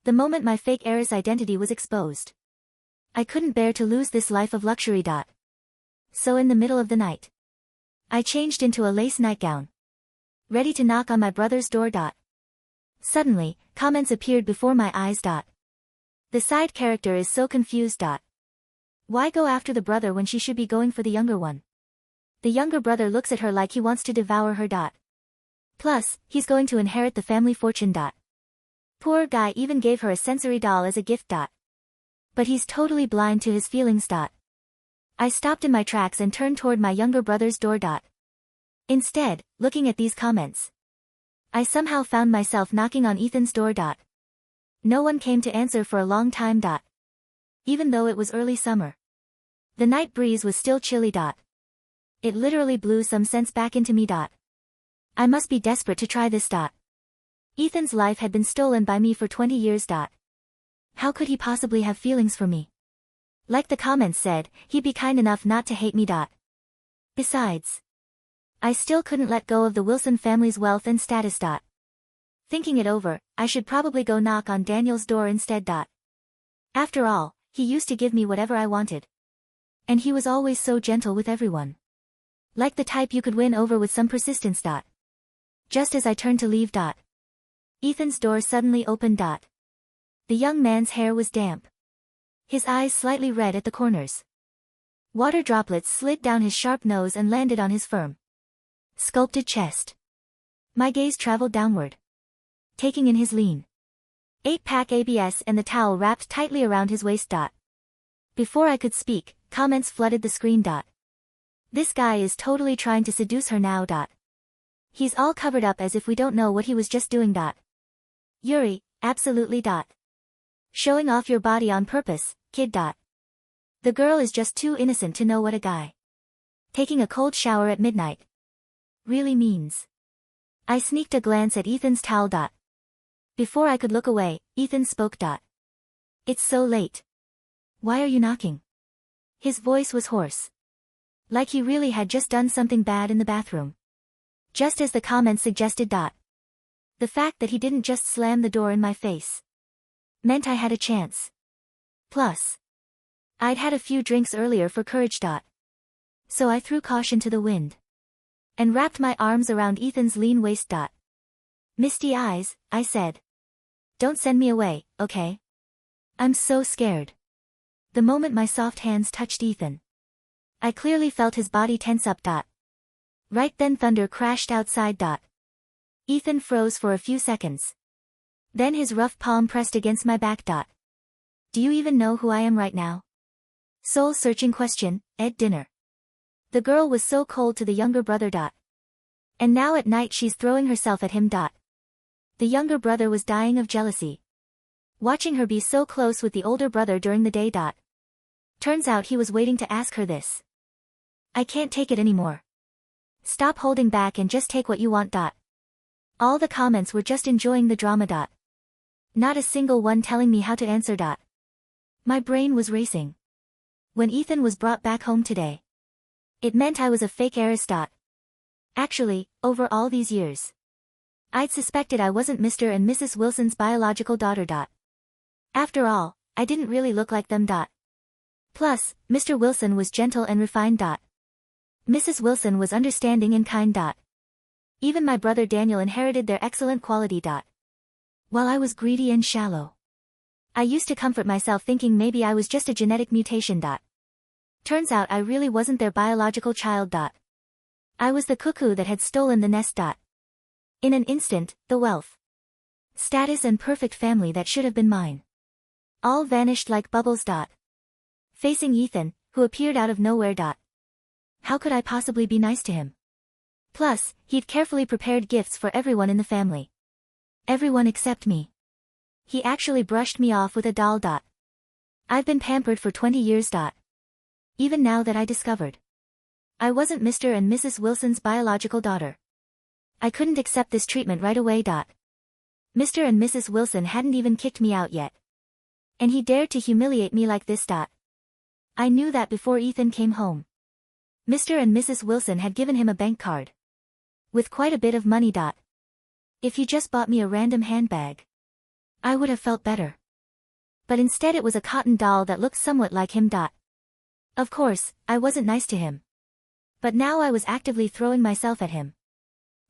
The moment my fake heiress identity was exposed, I couldn't bear to lose this life of luxury. So in the middle of the night, I changed into a lace nightgown, ready to knock on my brother's door. Suddenly, comments appeared before my eyes. The side character is so confused. Why go after the brother when she should be going for the younger one? The younger brother looks at her like he wants to devour her. Plus, he's going to inherit the family fortune. Poor guy even gave her a sensory doll as a gift. But he's totally blind to his feelings. I stopped in my tracks and turned toward my younger brother's door. Instead, looking at these comments, I somehow found myself knocking on Ethan's door. No one came to answer for a long time. Even though it was early summer, the night breeze was still chilly. It literally blew some sense back into me. I must be desperate to try this. Ethan's life had been stolen by me for 20 years. How could he possibly have feelings for me? Like the comments said, he'd be kind enough not to hate me. Besides, I still couldn't let go of the Wilson family's wealth and status. Thinking it over, I should probably go knock on Daniel's door instead. After all, he used to give me whatever I wanted. And he was always so gentle with everyone. Like the type you could win over with some persistence. Just as I turned to leave. Ethan's door suddenly opened. The young man's hair was damp, his eyes slightly red at the corners. Water droplets slid down his sharp nose and landed on his firm, sculpted chest. My gaze traveled downward, taking in his lean 8-pack abs and the towel wrapped tightly around his waist. Before I could speak, comments flooded the screen. This guy is totally trying to seduce her now. He's all covered up as if we don't know what he was just doing. Yuri, absolutely. Showing off your body on purpose, kid. The girl is just too innocent to know what a guy taking a cold shower at midnight really means. I sneaked a glance at Ethan's towel. Before I could look away, Ethan spoke. It's so late. Why are you knocking? His voice was hoarse, like he really had just done something bad in the bathroom. Just as the comments suggested. The fact that he didn't just slam the door in my face meant I had a chance. Plus, I'd had a few drinks earlier for courage. So I threw caution to the wind and wrapped my arms around Ethan's lean waist. Misty eyes, I said. Don't send me away, okay? I'm so scared. The moment my soft hands touched Ethan, I clearly felt his body tense up. Right then thunder crashed outside. Ethan froze for a few seconds. Then his rough palm pressed against my back. Do you even know who I am right now? Soul-searching question, Ed Dinner. The girl was so cold to the younger brother. And now at night she's throwing herself at him. The younger brother was dying of jealousy, watching her be so close with the older brother during the day. Turns out he was waiting to ask her this. I can't take it anymore. Stop holding back and just take what you want. All the comments were just enjoying the drama. Not a single one telling me how to answer. My brain was racing. When Ethan was brought back home today, it meant I was a fake heiress. Actually, over all these years, I'd suspected I wasn't Mr. and Mrs. Wilson's biological daughter. After all, I didn't really look like them. Plus, Mr. Wilson was gentle and refined. Mrs. Wilson was understanding and kind. Even my brother Daniel inherited their excellent quality. While I was greedy and shallow, I used to comfort myself thinking maybe I was just a genetic mutation. Turns out I really wasn't their biological child. I was the cuckoo that had stolen the nest. In an instant, the wealth, status and perfect family that should have been mine all vanished like bubbles. Facing Ethan, who appeared out of nowhere. How could I possibly be nice to him? Plus, he'd carefully prepared gifts for everyone in the family. Everyone except me. He actually brushed me off with a doll. I've been pampered for 20 years. Even now that I discovered I wasn't Mr. and Mrs. Wilson's biological daughter, I couldn't accept this treatment right away. Mr. and Mrs. Wilson hadn't even kicked me out yet, and he dared to humiliate me like this. I knew that before Ethan came home. Mr. and Mrs. Wilson had given him a bank card with quite a bit of money. If he just bought me a random handbag, I would have felt better. But instead it was a cotton doll that looked somewhat like him. Of course, I wasn't nice to him. But now I was actively throwing myself at him.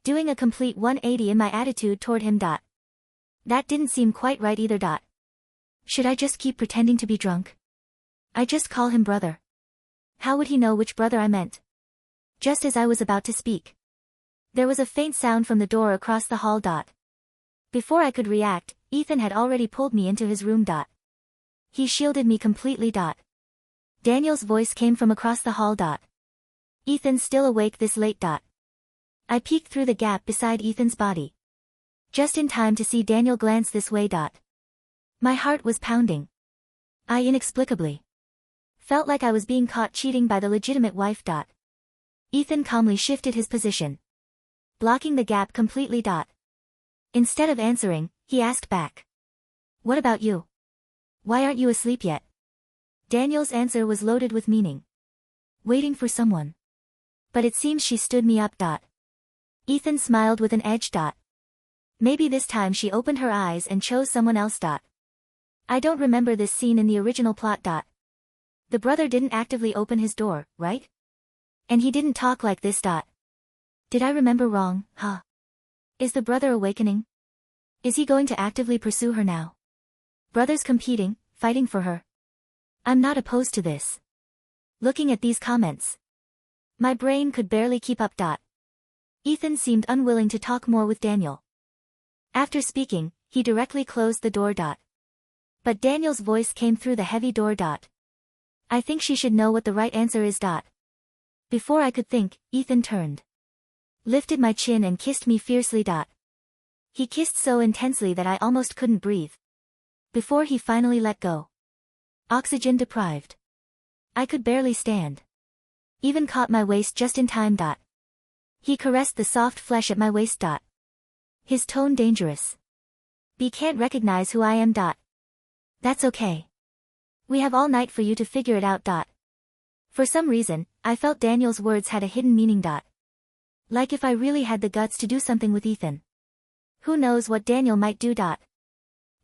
Doing a complete 180 in my attitude toward him. That didn't seem quite right either. Should I just keep pretending to be drunk? I just call him brother. How would he know which brother I meant? Just as I was about to speak, there was a faint sound from the door across the hall. Before I could react, Ethan had already pulled me into his room. He shielded me completely. Daniel's voice came from across the hall. Ethan's still awake this late. I peeked through the gap beside Ethan's body, just in time to see Daniel glance this way. My heart was pounding. I inexplicably felt like I was being caught cheating by the legitimate wife. Ethan calmly shifted his position, blocking the gap completely. Instead of answering, he asked back, "What about you? Why aren't you asleep yet?" Daniel's answer was loaded with meaning. "Waiting for someone." But it seems she stood me up. Ethan smiled with an edge. Maybe this time she opened her eyes and chose someone else. I don't remember this scene in the original plot. The brother didn't actively open his door, right? And he didn't talk like this. Did I remember wrong, huh? Is the brother awakening? Is he going to actively pursue her now? Brothers competing, fighting for her. I'm not opposed to this. Looking at these comments, my brain could barely keep up. Ethan seemed unwilling to talk more with Daniel. After speaking, he directly closed the door. But Daniel's voice came through the heavy door. I think she should know what the right answer is. Before I could think, Ethan turned, lifted my chin and kissed me fiercely. He kissed so intensely that I almost couldn't breathe, before he finally let go. Oxygen deprived, I could barely stand. Even caught my waist just in time. He caressed the soft flesh at my waist. His tone dangerous. "B can't recognize who I am. That's okay. We have all night for you to figure it out. For some reason, I felt Daniel's words had a hidden meaning. Like if I really had the guts to do something with Ethan, who knows what Daniel might do.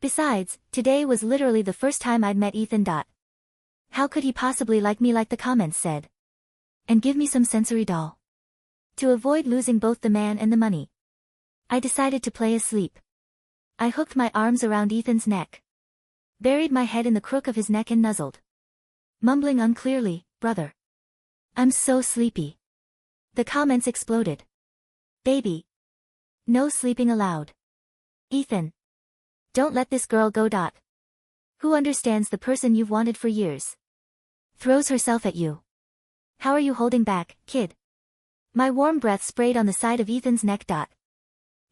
Besides, today was literally the first time I'd met Ethan. How could he possibly like me like the comments said? And give me some sensory doll? To avoid losing both the man and the money, I decided to play asleep. I hooked my arms around Ethan's neck, buried my head in the crook of his neck and nuzzled, mumbling unclearly, "Brother, I'm so sleepy." The comments exploded. "Baby, no sleeping allowed. Ethan, don't let this girl go. Who understands the person you've wanted for years? Throws herself at you. How are you holding back, kid?" My warm breath sprayed on the side of Ethan's neck.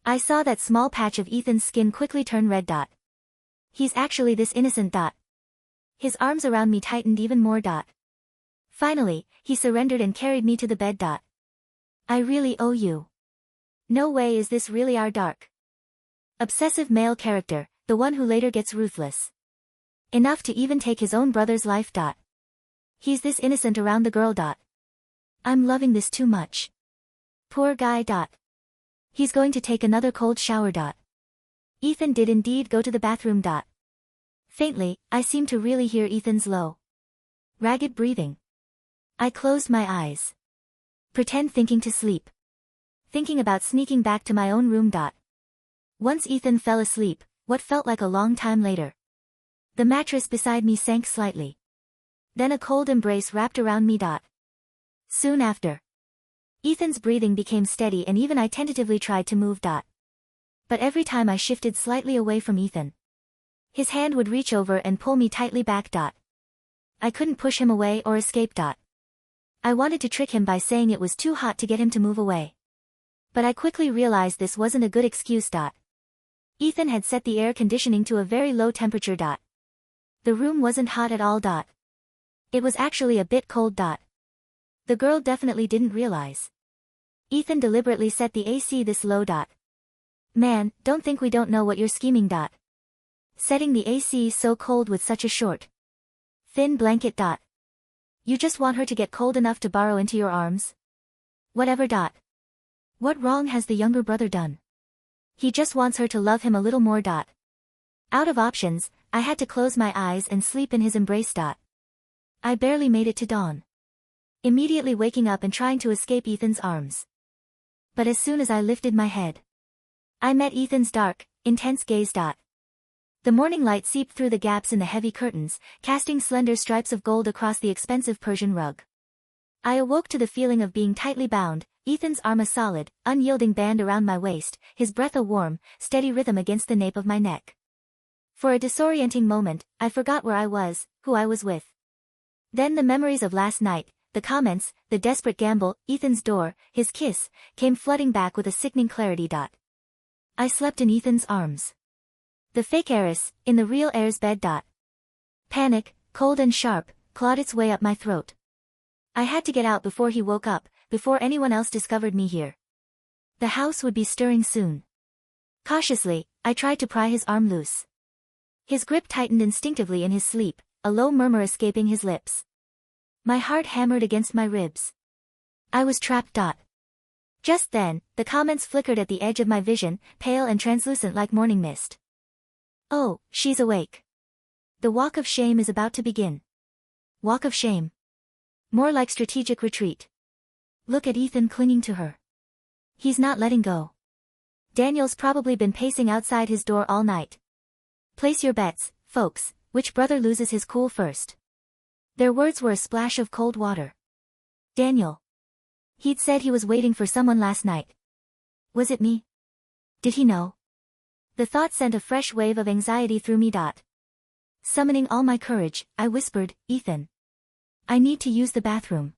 I saw that small patch of Ethan's skin quickly turn red. He's actually this innocent. His arms around me tightened even more. Finally, he surrendered and carried me to the bed. "I really owe you. No way is this really our dark, obsessive male character, the one who later gets ruthless enough to even take his own brother's life. He's this innocent around the girl. I'm loving this too much. Poor guy. He's going to take another cold shower. Ethan did indeed go to the bathroom. Faintly, I seemed to really hear Ethan's low, ragged breathing. I closed my eyes, thinking to sleep, thinking about sneaking back to my own room. Once Ethan fell asleep, what felt like a long time later, the mattress beside me sank slightly. Then a cold embrace wrapped around me. Soon after, Ethan's breathing became steady and even I tentatively tried to move. But every time I shifted slightly away from Ethan, his hand would reach over and pull me tightly back. I couldn't push him away or escape. I wanted to trick him by saying it was too hot to get him to move away. But I quickly realized this wasn't a good excuse. Ethan had set the air conditioning to a very low temperature. The room wasn't hot at all. It was actually a bit cold. The girl definitely didn't realize. Ethan deliberately set the AC this low. Man, don't think we don't know what you're scheming. Setting the AC so cold with such a short, thin blanket. You just want her to get cold enough to burrow into your arms? Whatever. What wrong has the younger brother done? He just wants her to love him a little more. Out of options, I had to close my eyes and sleep in his embrace. I barely made it to dawn, immediately waking up and trying to escape Ethan's arms. But as soon as I lifted my head, I met Ethan's dark, intense gaze. The morning light seeped through the gaps in the heavy curtains, casting slender stripes of gold across the expensive Persian rug. I awoke to the feeling of being tightly bound, Ethan's arm a solid, unyielding band around my waist, his breath a warm, steady rhythm against the nape of my neck. For a disorienting moment, I forgot where I was, who I was with. Then the memories of last night, the comments, the desperate gamble, Ethan's door, his kiss, came flooding back with a sickening clarity. I slept in Ethan's arms. The fake heiress, in the real heir's bed. Panic, cold and sharp, clawed its way up my throat. I had to get out before he woke up, before anyone else discovered me here. The house would be stirring soon. Cautiously, I tried to pry his arm loose. His grip tightened instinctively in his sleep, a low murmur escaping his lips. My heart hammered against my ribs. I was trapped. Just then, the comments flickered at the edge of my vision, pale and translucent like morning mist. Oh, she's awake. The walk of shame is about to begin. Walk of shame. More like strategic retreat. Look at Ethan clinging to her. He's not letting go. Daniel's probably been pacing outside his door all night. Place your bets, folks, which brother loses his cool first. Their words were a splash of cold water. Daniel. He'd said he was waiting for someone last night. Was it me? Did he know? The thought sent a fresh wave of anxiety through me. Summoning all my courage, I whispered, Ethan. I need to use the bathroom.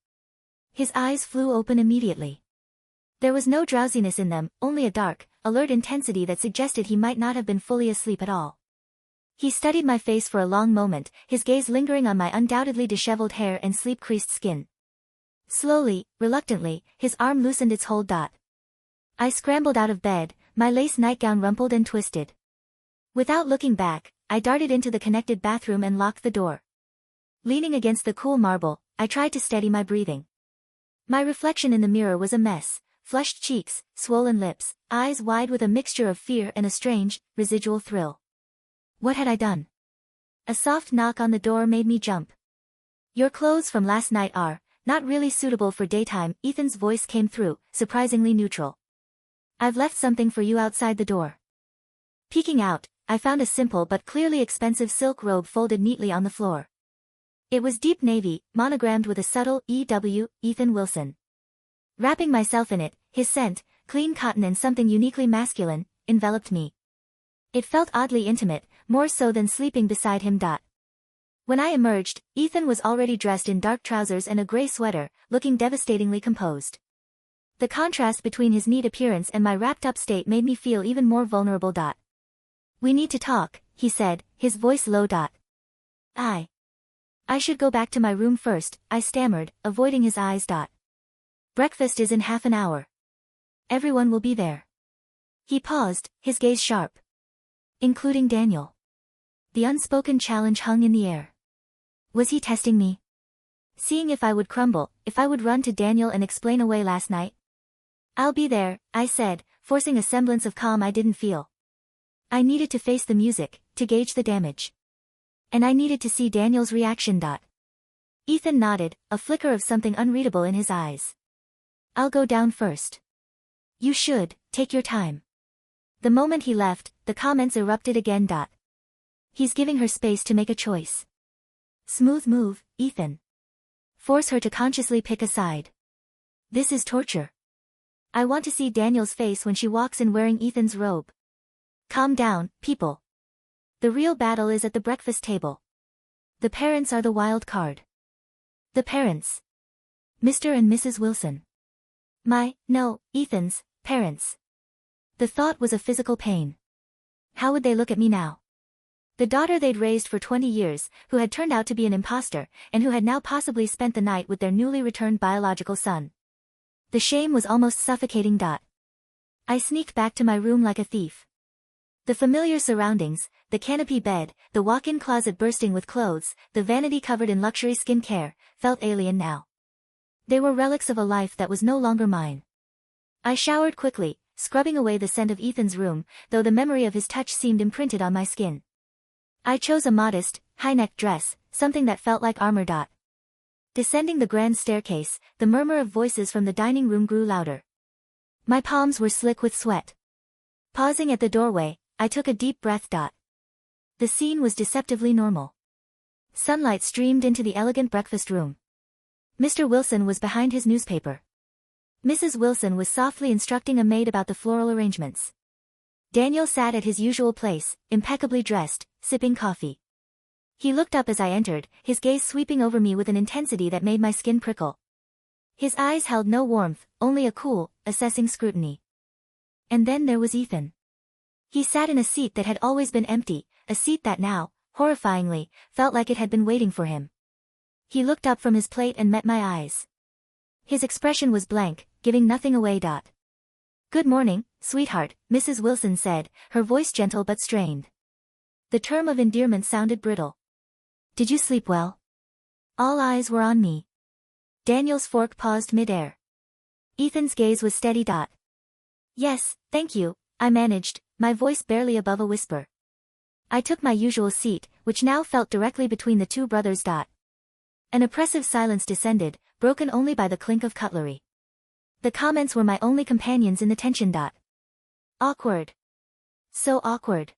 His eyes flew open immediately. There was no drowsiness in them, only a dark, alert intensity that suggested he might not have been fully asleep at all. He studied my face for a long moment, his gaze lingering on my undoubtedly disheveled hair and sleep-creased skin. Slowly, reluctantly, his arm loosened its hold. I scrambled out of bed, my lace nightgown rumpled and twisted. Without looking back, I darted into the connected bathroom and locked the door. Leaning against the cool marble, I tried to steady my breathing. My reflection in the mirror was a mess, flushed cheeks, swollen lips, eyes wide with a mixture of fear and a strange, residual thrill. What had I done? A soft knock on the door made me jump. Your clothes from last night are not really suitable for daytime, Ethan's voice came through, surprisingly neutral. I've left something for you outside the door. Peeking out, I found a simple but clearly expensive silk robe folded neatly on the floor. It was deep navy, monogrammed with a subtle E.W., Ethan Wilson. Wrapping myself in it, his scent, clean cotton and something uniquely masculine, enveloped me. It felt oddly intimate, more so than sleeping beside him. When I emerged, Ethan was already dressed in dark trousers and a gray sweater, looking devastatingly composed. The contrast between his neat appearance and my wrapped-up state made me feel even more vulnerable. We need to talk, he said, his voice low. I should go back to my room first, I stammered, avoiding his eyes. Breakfast is in half an hour. Everyone will be there. He paused, his gaze sharp. Including Daniel. The unspoken challenge hung in the air. Was he testing me? Seeing if I would crumble, if I would run to Daniel and explain away last night? I'll be there, I said, forcing a semblance of calm I didn't feel. I needed to face the music, to gauge the damage. And I needed to see Daniel's reaction. Ethan nodded, a flicker of something unreadable in his eyes. I'll go down first. You should, take your time. The moment he left, the comments erupted again. He's giving her space to make a choice. Smooth move, Ethan. Force her to consciously pick a side. This is torture. I want to see Daniel's face when she walks in wearing Ethan's robe. Calm down, people. The real battle is at the breakfast table. The parents are the wild card. The parents. Mr. and Mrs. Wilson. No, Ethan's parents. The thought was a physical pain. How would they look at me now? The daughter they'd raised for 20 years, who had turned out to be an imposter, and who had now possibly spent the night with their newly returned biological son. The shame was almost suffocating. I sneaked back to my room like a thief. The familiar surroundings, the canopy bed, the walk-in closet bursting with clothes, the vanity covered in luxury skincare, felt alien now. They were relics of a life that was no longer mine. I showered quickly, scrubbing away the scent of Ethan's room, though the memory of his touch seemed imprinted on my skin. I chose a modest, high-necked dress, something that felt like armor. Descending the grand staircase, the murmur of voices from the dining room grew louder. My palms were slick with sweat. Pausing at the doorway, I took a deep breath. The scene was deceptively normal. Sunlight streamed into the elegant breakfast room. Mr. Wilson was behind his newspaper. Mrs. Wilson was softly instructing a maid about the floral arrangements. Daniel sat at his usual place, impeccably dressed, sipping coffee. He looked up as I entered, his gaze sweeping over me with an intensity that made my skin prickle. His eyes held no warmth, only a cool, assessing scrutiny. And then there was Ethan. He sat in a seat that had always been empty, a seat that now, horrifyingly, felt like it had been waiting for him. He looked up from his plate and met my eyes. His expression was blank, giving nothing away. "Good morning, sweetheart," Mrs. Wilson said, her voice gentle but strained. The term of endearment sounded brittle. "Did you sleep well?" All eyes were on me. Daniel's fork paused mid-air. Ethan's gaze was steady. "Yes, thank you," I managed, my voice barely above a whisper. I took my usual seat, which now felt directly between the two brothers. An oppressive silence descended, broken only by the clink of cutlery. The comments were my only companions in the tension. Awkward. So awkward.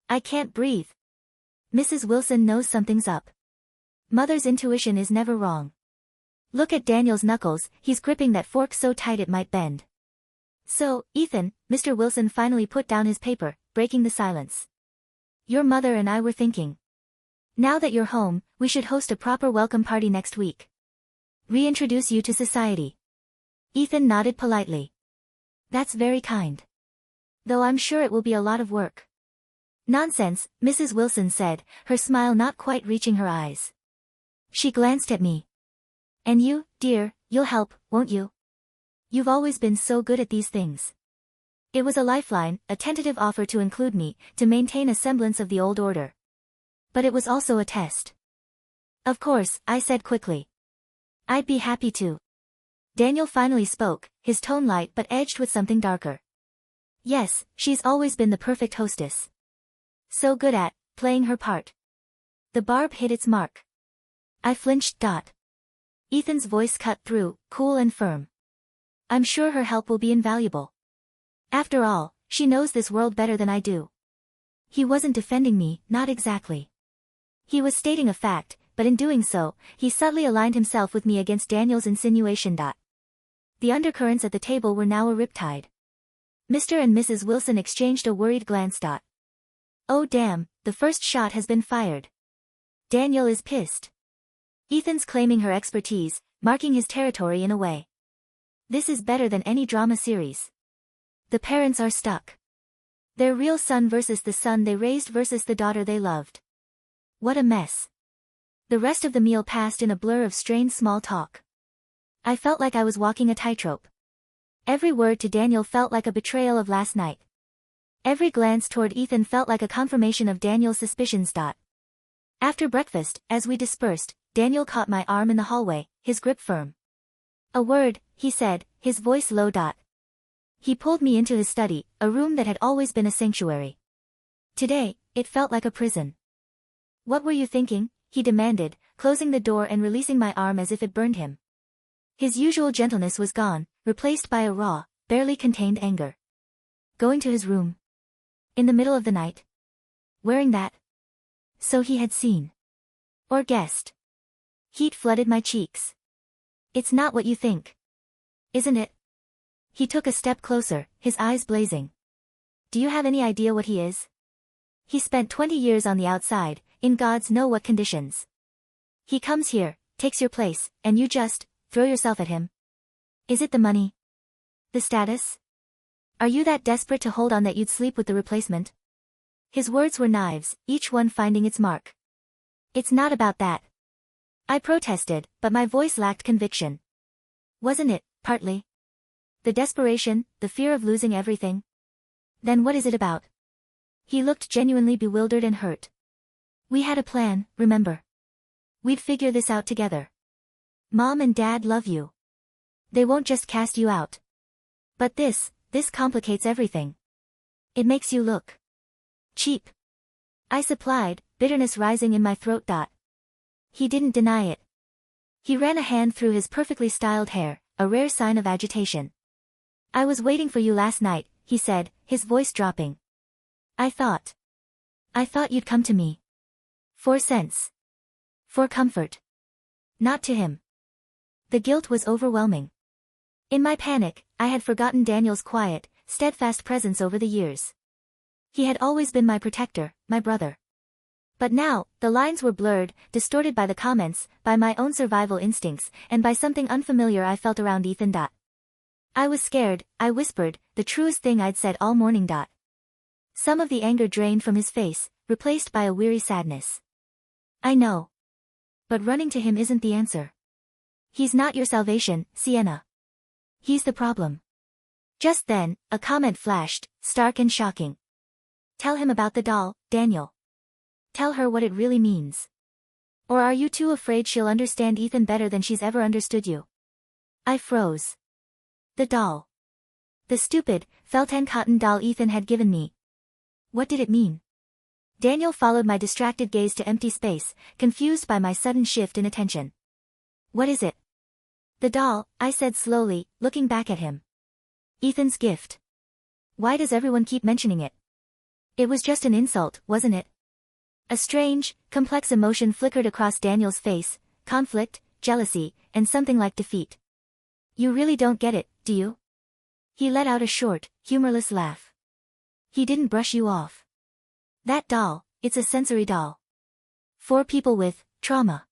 I can't breathe. Mrs. Wilson knows something's up. Mother's intuition is never wrong. Look at Daniel's knuckles, he's gripping that fork so tight it might bend. "So, Ethan," Mr. Wilson finally put down his paper, breaking the silence. "Your mother and I were thinking. Now that you're home, we should host a proper welcome party next week. Reintroduce you to society." Ethan nodded politely. "That's very kind. Though I'm sure it will be a lot of work." "Nonsense," Mrs. Wilson said, her smile not quite reaching her eyes. She glanced at me. "And you, dear, you'll help, won't you? You've always been so good at these things." It was a lifeline, a tentative offer to include me, to maintain a semblance of the old order. But it was also a test. "Of course," I said quickly. "I'd be happy to." Daniel finally spoke, his tone light but edged with something darker. "Yes, she's always been the perfect hostess. So good at playing her part." The barb hit its mark. I flinched. Ethan's voice cut through, cool and firm. "I'm sure her help will be invaluable. After all, she knows this world better than I do." He wasn't defending me, not exactly. He was stating a fact, but in doing so, he subtly aligned himself with me against Daniel's insinuation. The undercurrents at the table were now a riptide. Mr. and Mrs. Wilson exchanged a worried glance. "Oh damn, the first shot has been fired. Daniel is pissed. Ethan's claiming her expertise, marking his territory in a way. This is better than any drama series. The parents are stuck. Their real son versus the son they raised versus the daughter they loved. What a mess." The rest of the meal passed in a blur of strained small talk. I felt like I was walking a tightrope. Every word to Daniel felt like a betrayal of last night. Every glance toward Ethan felt like a confirmation of Daniel's suspicions. After breakfast, as we dispersed, Daniel caught my arm in the hallway, his grip firm. "A word," he said, his voice low. He pulled me into his study, a room that had always been a sanctuary. Today, it felt like a prison. "What were you thinking?" he demanded, closing the door and releasing my arm as if it burned him. His usual gentleness was gone, replaced by a raw, barely contained anger. Going to his room. In the middle of the night. Wearing that. So he had seen. Or guessed. Heat flooded my cheeks. "It's not what you think. Isn't it?" He took a step closer, his eyes blazing. "Do you have any idea what he is? He spent 20 years on the outside, in God's know what conditions. He comes here, takes your place, and you just throw yourself at him. Is it the money? The status? Are you that desperate to hold on that you'd sleep with the replacement?" His words were knives, each one finding its mark. "It's not about that." I protested, but my voice lacked conviction. "Wasn't it, partly? The desperation, the fear of losing everything? Then what is it about?" He looked genuinely bewildered and hurt. "We had a plan, remember? We'd figure this out together. Mom and Dad love you. They won't just cast you out. But this complicates everything. It makes you look cheap." I supplied, bitterness rising in my throat. He didn't deny it. He ran a hand through his perfectly styled hair, a rare sign of agitation. I was waiting for you last night, he said, his voice dropping. I thought you'd come to me. For sense. For comfort. Not to him. The guilt was overwhelming. In my panic, I had forgotten Daniel's quiet, steadfast presence over the years. He had always been my protector, my brother. But now, the lines were blurred, distorted by the comments, by my own survival instincts, and by something unfamiliar I felt around Ethan. I was scared, I whispered, the truest thing I'd said all morning. Some of the anger drained from his face, replaced by a weary sadness. I know. But running to him isn't the answer. He's not your salvation, Sienna. He's the problem. Just then, a comment flashed, stark and shocking. Tell him about the doll, Daniel. Tell her what it really means. Or are you too afraid she'll understand Ethan better than she's ever understood you? I froze. The doll. The stupid, felt-and cotton doll Ethan had given me. What did it mean? Daniel followed my distracted gaze to empty space, confused by my sudden shift in attention. What is it? The doll, I said slowly, looking back at him. Ethan's gift. Why does everyone keep mentioning it? It was just an insult, wasn't it? A strange, complex emotion flickered across Daniel's face, conflict, jealousy, and something like defeat. You really don't get it, do you? He let out a short, humorless laugh. He didn't brush you off. That doll, it's a sensory doll. For people with trauma.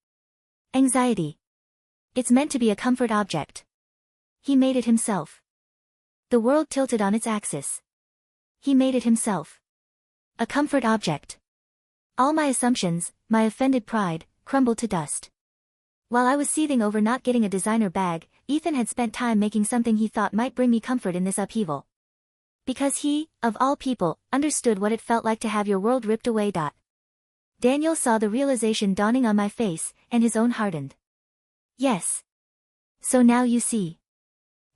Anxiety. It's meant to be a comfort object. He made it himself. The world tilted on its axis. He made it himself. A comfort object. All my assumptions, my offended pride, crumbled to dust. While I was seething over not getting a designer bag, Ethan had spent time making something he thought might bring me comfort in this upheaval. Because he, of all people, understood what it felt like to have your world ripped away. Daniel saw the realization dawning on my face, and his own hardened. Yes. So now you see.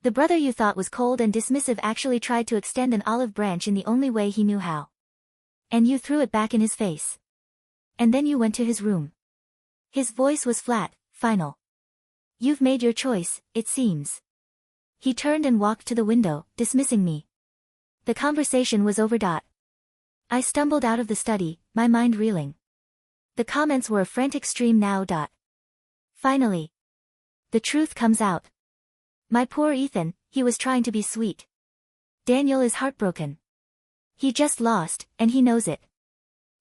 The brother you thought was cold and dismissive actually tried to extend an olive branch in the only way he knew how. And you threw it back in his face. And then you went to his room. His voice was flat, final. You've made your choice, it seems. He turned and walked to the window, dismissing me. The conversation was over. I stumbled out of the study, my mind reeling. The comments were a frantic stream now. Finally. The truth comes out. My poor Ethan, he was trying to be sweet. Daniel is heartbroken. He just lost, and he knows it.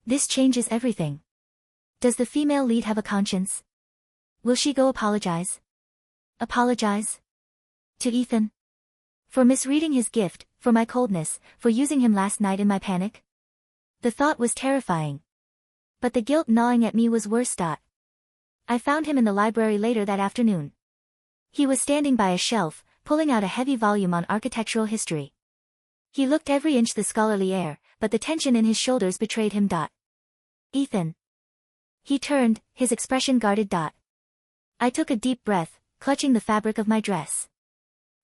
This changes everything. Does the female lead have a conscience? Will she go apologize? Apologize? To Ethan? For misreading his gift, for my coldness, for using him last night in my panic? The thought was terrifying. But the guilt gnawing at me was worse. I found him in the library later that afternoon. He was standing by a shelf, pulling out a heavy volume on architectural history. He looked every inch the scholarly heir, but the tension in his shoulders betrayed him. Ethan. He turned, his expression guarded. I took a deep breath, clutching the fabric of my dress.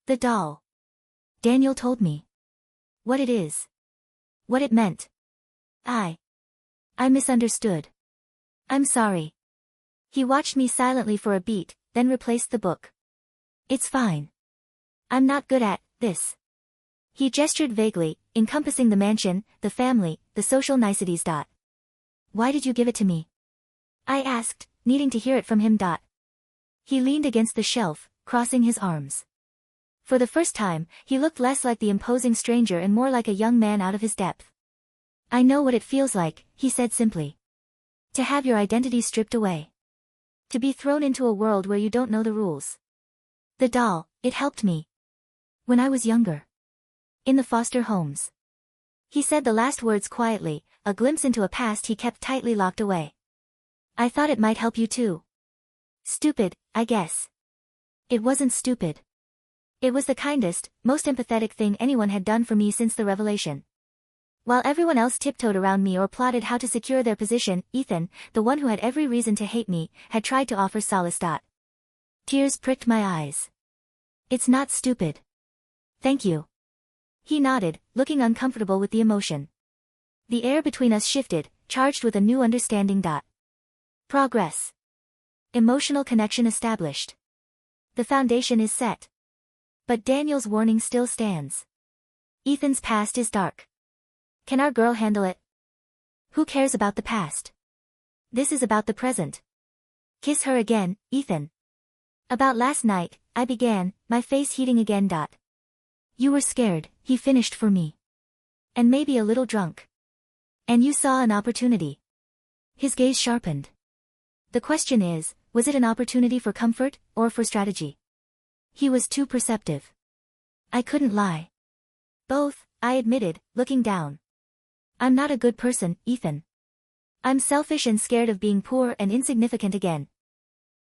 The doll. Daniel told me. What it is. What it meant. I misunderstood. I'm sorry. He watched me silently for a beat, then replaced the book. It's fine. I'm not good at this. He gestured vaguely, encompassing the mansion, the family, the social niceties. Why did you give it to me? I asked, needing to hear it from him. He leaned against the shelf, crossing his arms. For the first time, he looked less like the imposing stranger and more like a young man out of his depth. I know what it feels like, he said simply. To have your identity stripped away. To be thrown into a world where you don't know the rules. The doll, it helped me. When I was younger. In the foster homes. He said the last words quietly, a glimpse into a past he kept tightly locked away. I thought it might help you too. Stupid, I guess. It wasn't stupid. It was the kindest, most empathetic thing anyone had done for me since the revelation. While everyone else tiptoed around me or plotted how to secure their position, Ethan, the one who had every reason to hate me, had tried to offer solace. Tears pricked my eyes. It's not stupid. Thank you. He nodded, looking uncomfortable with the emotion. The air between us shifted, charged with a new understanding. Progress. Emotional connection established. The foundation is set. But Daniel's warning still stands. Ethan's past is dark. Can our girl handle it? Who cares about the past? This is about the present. Kiss her again, Ethan. About last night, I began, my face heating again. You were scared, he finished for me. And maybe a little drunk. And you saw an opportunity. His gaze sharpened. The question is, was it an opportunity for comfort, or for strategy? He was too perceptive. I couldn't lie. Both, I admitted, looking down. I'm not a good person, Ethan. I'm selfish and scared of being poor and insignificant again.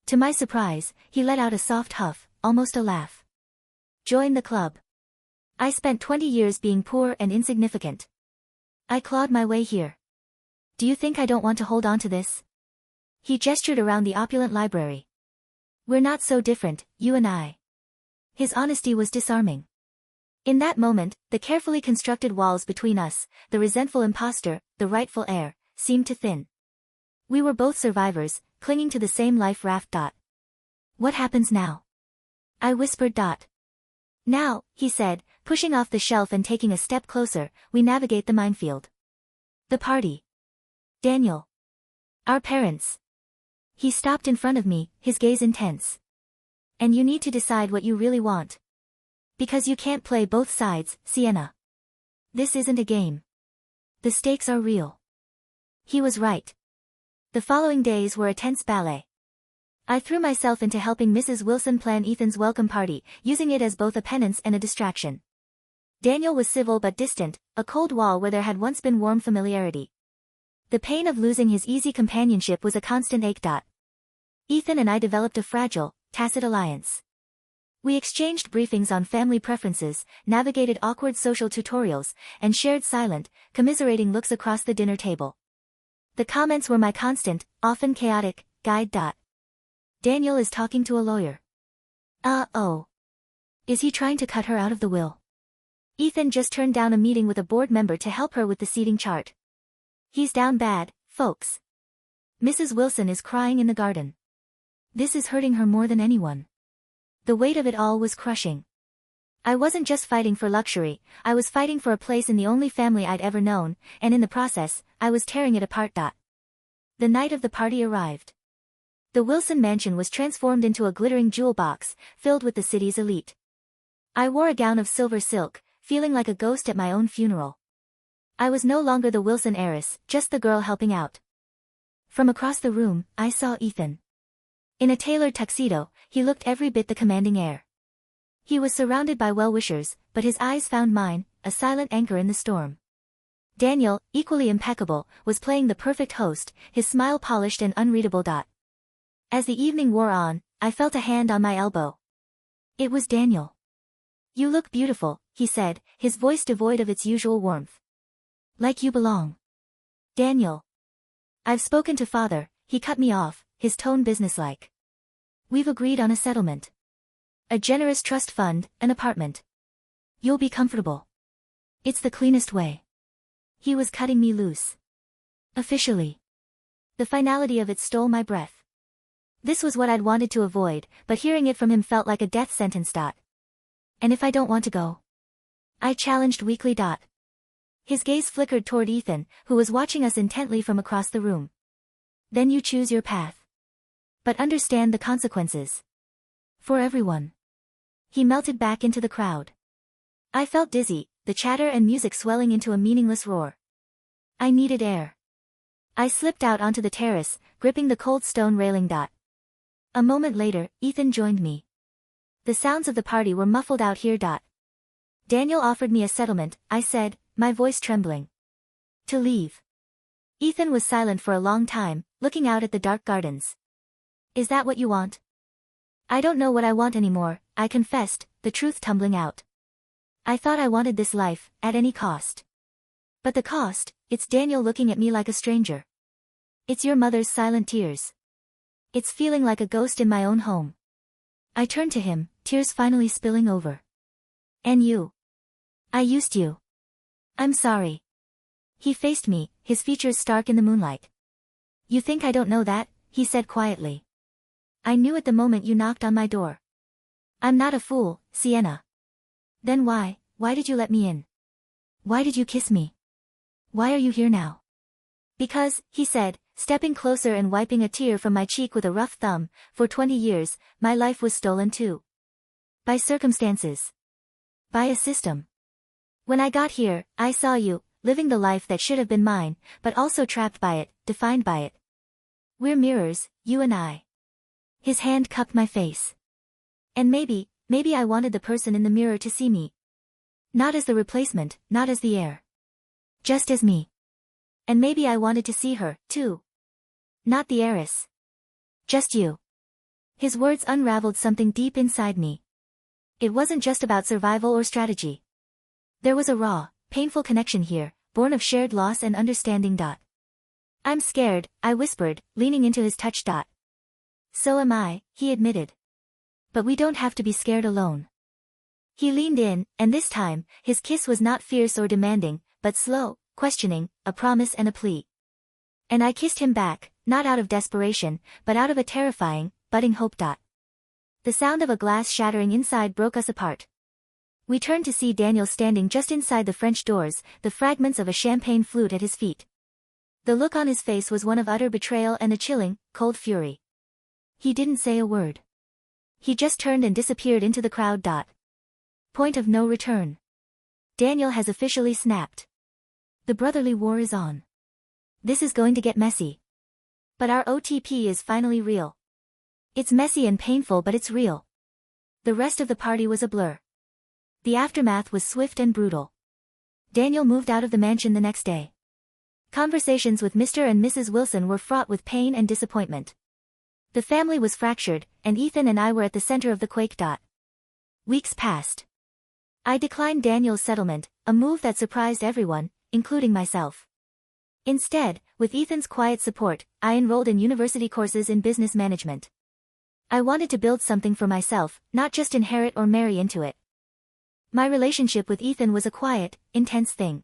To my surprise, he let out a soft huff, almost a laugh. Join the club. I spent 20 years being poor and insignificant. I clawed my way here. Do you think I don't want to hold on to this? He gestured around the opulent library. We're not so different, you and I. His honesty was disarming. In that moment, the carefully constructed walls between us, the resentful imposter, the rightful heir, seemed to thin. We were both survivors, clinging to the same life raft. What happens now? I whispered. Now, he said, pushing off the shelf and taking a step closer, we navigate the minefield. The party. Daniel. Our parents. He stopped in front of me, his gaze intense. And you need to decide what you really want. Because you can't play both sides, Sienna. This isn't a game. The stakes are real. He was right. The following days were a tense ballet. I threw myself into helping Mrs. Wilson plan Ethan's welcome party, using it as both a penance and a distraction. Daniel was civil but distant, a cold wall where there had once been warm familiarity. The pain of losing his easy companionship was a constant ache. Ethan and I developed a fragile, tacit alliance. We exchanged briefings on family preferences, navigated awkward social tutorials, and shared silent, commiserating looks across the dinner table. The comments were my constant, often chaotic, guide. Daniel is talking to a lawyer. Oh. Is he trying to cut her out of the will? Ethan just turned down a meeting with a board member to help her with the seating chart. He's down bad, folks. Mrs. Wilson is crying in the garden. This is hurting her more than anyone. The weight of it all was crushing. I wasn't just fighting for luxury, I was fighting for a place in the only family I'd ever known, and in the process, I was tearing it apart. The night of the party arrived. The Wilson mansion was transformed into a glittering jewel box, filled with the city's elite. I wore a gown of silver silk, feeling like a ghost at my own funeral. I was no longer the Wilson heiress, just the girl helping out. From across the room, I saw Ethan. In a tailored tuxedo, he looked every bit the commanding heir. He was surrounded by well-wishers, but his eyes found mine, a silent anchor in the storm. Daniel, equally impeccable, was playing the perfect host, his smile polished and unreadable. As the evening wore on, I felt a hand on my elbow. It was Daniel. You look beautiful, he said, his voice devoid of its usual warmth. Like you belong. Daniel. I've spoken to father, he cut me off, his tone businesslike. We've agreed on a settlement. A generous trust fund, an apartment. You'll be comfortable. It's the cleanest way. He was cutting me loose. Officially. The finality of it stole my breath. This was what I'd wanted to avoid, but hearing it from him felt like a death sentence. And if I don't want to go? I challenged weakly. His gaze flickered toward Ethan, who was watching us intently from across the room. Then you choose your path. But understand the consequences. For everyone. He melted back into the crowd. I felt dizzy, the chatter and music swelling into a meaningless roar. I needed air. I slipped out onto the terrace, gripping the cold stone railing. A moment later, Ethan joined me. The sounds of the party were muffled out here. Daniel offered me a settlement, I said, my voice trembling. To leave. Ethan was silent for a long time, looking out at the dark gardens. Is that what you want? I don't know what I want anymore, I confessed, the truth tumbling out. I thought I wanted this life, at any cost. But the cost, it's Daniel looking at me like a stranger. It's your mother's silent tears. It's feeling like a ghost in my own home. I turned to him, tears finally spilling over. And you. I used you. I'm sorry. He faced me, his features stark in the moonlight. You think I don't know that? He said quietly. I knew at the moment you knocked on my door. I'm not a fool, Sienna. Then why did you let me in? Why did you kiss me? Why are you here now? Because, he said, stepping closer and wiping a tear from my cheek with a rough thumb, for 20 years, my life was stolen too. By circumstances. By a system. When I got here, I saw you, living the life that should have been mine, but also trapped by it, defined by it. We're mirrors, you and I. His hand cupped my face. And maybe I wanted the person in the mirror to see me. Not as the replacement, not as the heir. Just as me. And maybe I wanted to see her, too. Not the heiress. Just you. His words unraveled something deep inside me. It wasn't just about survival or strategy. There was a raw, painful connection here, born of shared loss and understanding. I'm scared, I whispered, leaning into his touch. So am I, he admitted. But we don't have to be scared alone. He leaned in, and this time, his kiss was not fierce or demanding, but slow, questioning, a promise and a plea. And I kissed him back, not out of desperation, but out of a terrifying, budding hope. The sound of a glass shattering inside broke us apart. We turned to see Daniel standing just inside the French doors, the fragments of a champagne flute at his feet. The look on his face was one of utter betrayal and a chilling, cold fury. He didn't say a word. He just turned and disappeared into the crowd. Point of no return. Daniel has officially snapped. The brotherly war is on. This is going to get messy. But our OTP is finally real. It's messy and painful, but it's real. The rest of the party was a blur. The aftermath was swift and brutal. Daniel moved out of the mansion the next day. Conversations with Mr. and Mrs. Wilson were fraught with pain and disappointment. The family was fractured, and Ethan and I were at the center of the quake. Weeks passed. I declined Daniel's settlement, a move that surprised everyone, including myself. Instead, with Ethan's quiet support, I enrolled in university courses in business management. I wanted to build something for myself, not just inherit or marry into it. My relationship with Ethan was a quiet, intense thing.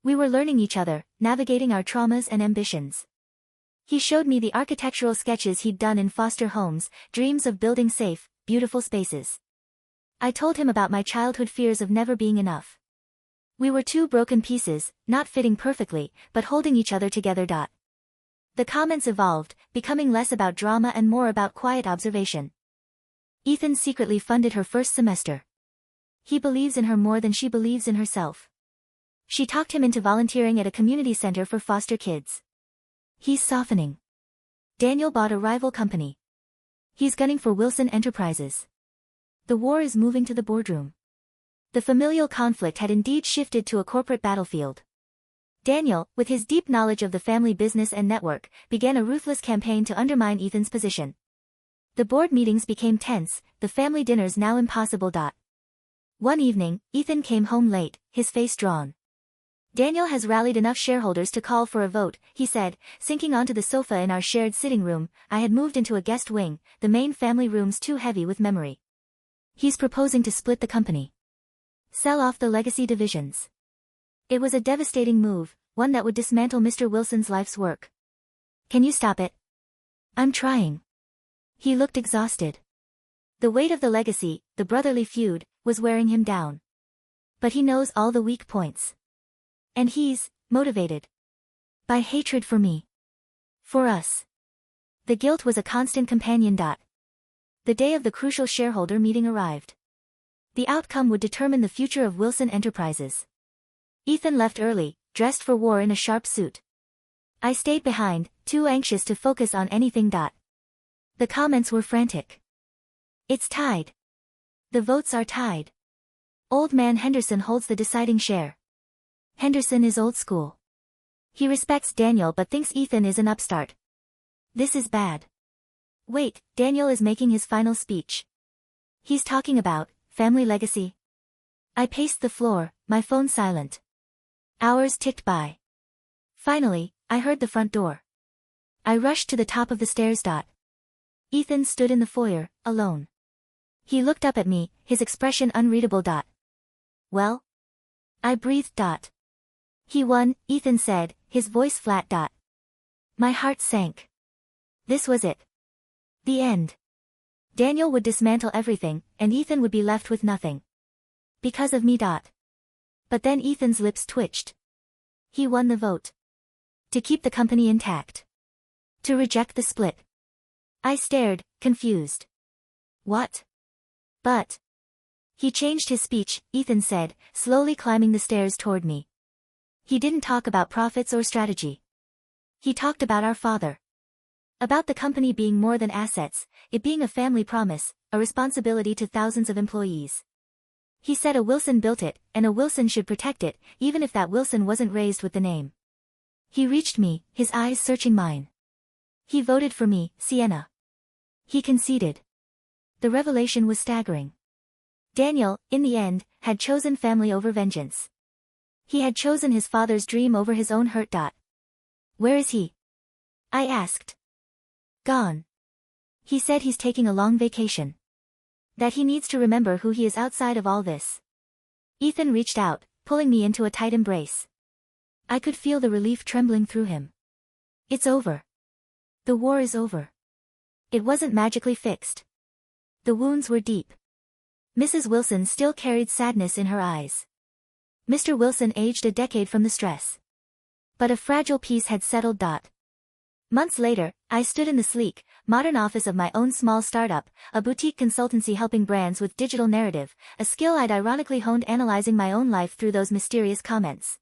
We were learning each other, navigating our traumas and ambitions. He showed me the architectural sketches he'd done in foster homes, dreams of building safe, beautiful spaces. I told him about my childhood fears of never being enough. We were two broken pieces, not fitting perfectly, but holding each other together. The comments evolved, becoming less about drama and more about quiet observation. Ethan secretly funded her first semester. He believes in her more than she believes in herself. She talked him into volunteering at a community center for foster kids. He's softening. Daniel bought a rival company. He's gunning for Wilson Enterprises. The war is moving to the boardroom. The familial conflict had indeed shifted to a corporate battlefield. Daniel, with his deep knowledge of the family business and network, began a ruthless campaign to undermine Ethan's position. The board meetings became tense, the family dinners now impossible. One evening, Ethan came home late, his face drawn. Daniel has rallied enough shareholders to call for a vote, he said, sinking onto the sofa in our shared sitting room. I had moved into a guest wing, the main family room's too heavy with memory. He's proposing to split the company. Sell off the legacy divisions. It was a devastating move, one that would dismantle Mr. Wilson's life's work. Can you stop it? I'm trying. He looked exhausted. The weight of the legacy, the brotherly feud, was wearing him down. But he knows all the weak points. And he's motivated by hatred for me. For us. The guilt was a constant companion. The day of the crucial shareholder meeting arrived. The outcome would determine the future of Wilson Enterprises. Ethan left early, dressed for war in a sharp suit. I stayed behind, too anxious to focus on anything. The comments were frantic. It's tied. The votes are tied. Old man Henderson holds the deciding share. Henderson is old school. He respects Daniel but thinks Ethan is an upstart. This is bad. Wait, Daniel is making his final speech. He's talking about family legacy. I paced the floor, my phone silent. Hours ticked by. Finally, I heard the front door. I rushed to the top of the stairs. Ethan stood in the foyer, alone. He looked up at me, his expression unreadable. Well? I breathed. He won, Ethan said, his voice flat. My heart sank. This was it. The end. Daniel would dismantle everything, and Ethan would be left with nothing. Because of me. But then Ethan's lips twitched. He won the vote. To keep the company intact. To reject the split. I stared, confused. What? But. He changed his speech, Ethan said, slowly climbing the stairs toward me. He didn't talk about profits or strategy. He talked about our father. About the company being more than assets, it being a family promise, a responsibility to thousands of employees. He said a Wilson built it, and a Wilson should protect it, even if that Wilson wasn't raised with the name. He reached me, his eyes searching mine. He voted for me, Sienna. He conceded. The revelation was staggering. Daniel, in the end, had chosen family over vengeance. He had chosen his father's dream over his own hurt. Where is he? I asked. Gone. He said he's taking a long vacation. That he needs to remember who he is outside of all this. Ethan reached out, pulling me into a tight embrace. I could feel the relief trembling through him. It's over. The war is over. It wasn't magically fixed. The wounds were deep. Mrs. Wilson still carried sadness in her eyes. Mr. Wilson aged a decade from the stress. But a fragile peace had settled. Months later, I stood in the sleek, modern office of my own small startup, a boutique consultancy helping brands with digital narrative, a skill I'd ironically honed analyzing my own life through those mysterious comments.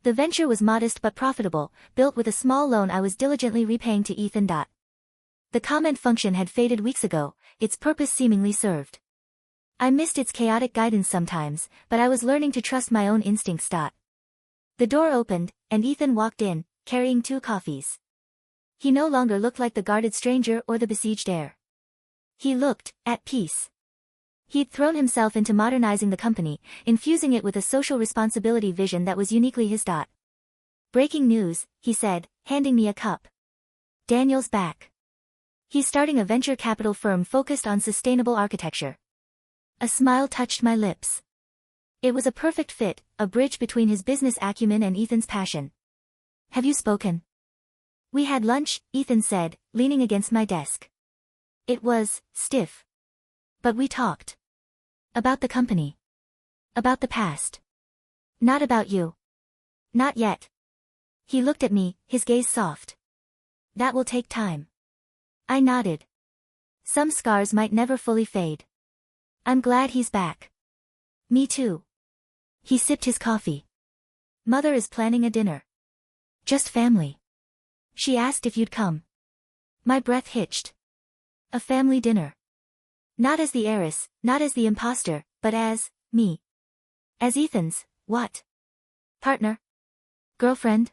The venture was modest but profitable, built with a small loan I was diligently repaying to Ethan. The comment function had faded weeks ago, its purpose seemingly served. I missed its chaotic guidance sometimes, but I was learning to trust my own instincts. The door opened, and Ethan walked in, carrying 2 coffees. He no longer looked like the guarded stranger or the besieged heir. He looked at peace. He'd thrown himself into modernizing the company, infusing it with a social responsibility vision that was uniquely his. Breaking news, he said, handing me a cup. Daniel's back. He's starting a venture capital firm focused on sustainable architecture. A smile touched my lips. It was a perfect fit, a bridge between his business acumen and Ethan's passion. Have you spoken? We had lunch, Ethan said, leaning against my desk. It was stiff. But we talked. About the company. About the past. Not about you. Not yet. He looked at me, his gaze soft. That will take time. I nodded. Some scars might never fully fade. I'm glad he's back. Me too. He sipped his coffee. Mother is planning a dinner. Just family. She asked if you'd come. My breath hitched. A family dinner. Not as the heiress, not as the imposter, but as me. As Ethan's, what? Partner? Girlfriend?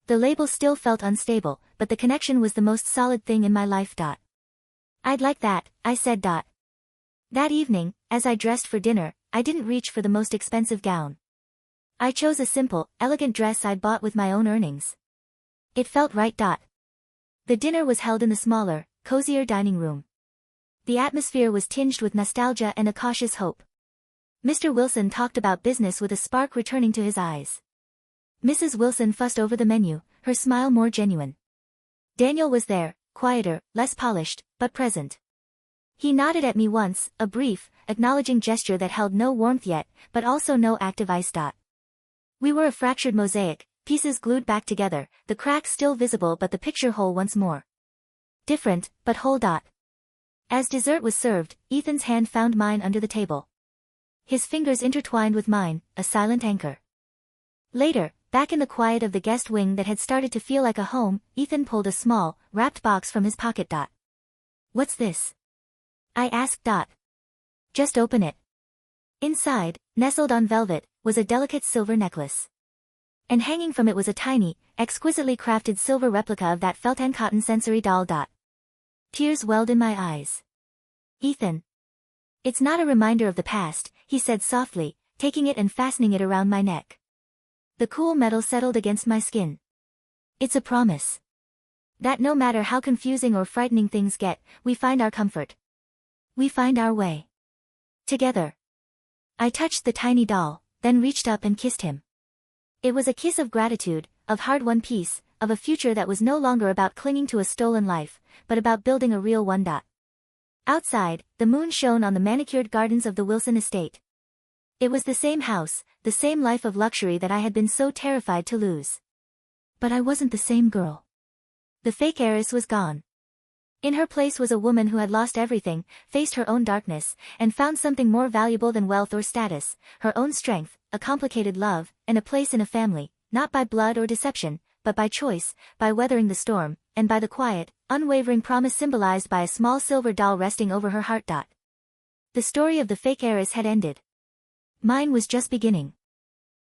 The label still felt unstable, but the connection was the most solid thing in my life. I'd like that, I said. That evening, as I dressed for dinner, I didn't reach for the most expensive gown. I chose a simple, elegant dress I'd bought with my own earnings. It felt right. The dinner was held in the smaller, cozier dining room. The atmosphere was tinged with nostalgia and a cautious hope. Mr. Wilson talked about business with a spark returning to his eyes. Mrs. Wilson fussed over the menu, her smile more genuine. Daniel was there, quieter, less polished, but present. He nodded at me once, a brief, acknowledging gesture that held no warmth yet, but also no active ice. We were a fractured mosaic, pieces glued back together, the cracks still visible but the picture whole once more. Different, but whole. As dessert was served, Ethan's hand found mine under the table. His fingers intertwined with mine, a silent anchor. Later, back in the quiet of the guest wing that had started to feel like a home, Ethan pulled a small, wrapped box from his pocket. What's this? I asked. Just open it. Inside, nestled on velvet, was a delicate silver necklace. And hanging from it was a tiny, exquisitely crafted silver replica of that Felton cotton sensory doll. Tears welled in my eyes. Ethan. It's not a reminder of the past, he said softly, taking it and fastening it around my neck. The cool metal settled against my skin. It's a promise. That no matter how confusing or frightening things get, we find our comfort. We find our way. Together. I touched the tiny doll, then reached up and kissed him. It was a kiss of gratitude, of hard-won peace, of a future that was no longer about clinging to a stolen life, but about building a real one. Outside, the moon shone on the manicured gardens of the Wilson estate. It was the same house, the same life of luxury that I had been so terrified to lose. But I wasn't the same girl. The fake heiress was gone. In her place was a woman who had lost everything, faced her own darkness, and found something more valuable than wealth or status, her own strength, a complicated love, and a place in a family, not by blood or deception, but by choice, by weathering the storm, and by the quiet, unwavering promise symbolized by a small silver doll resting over her heart. The story of the fake heiress had ended. Mine was just beginning.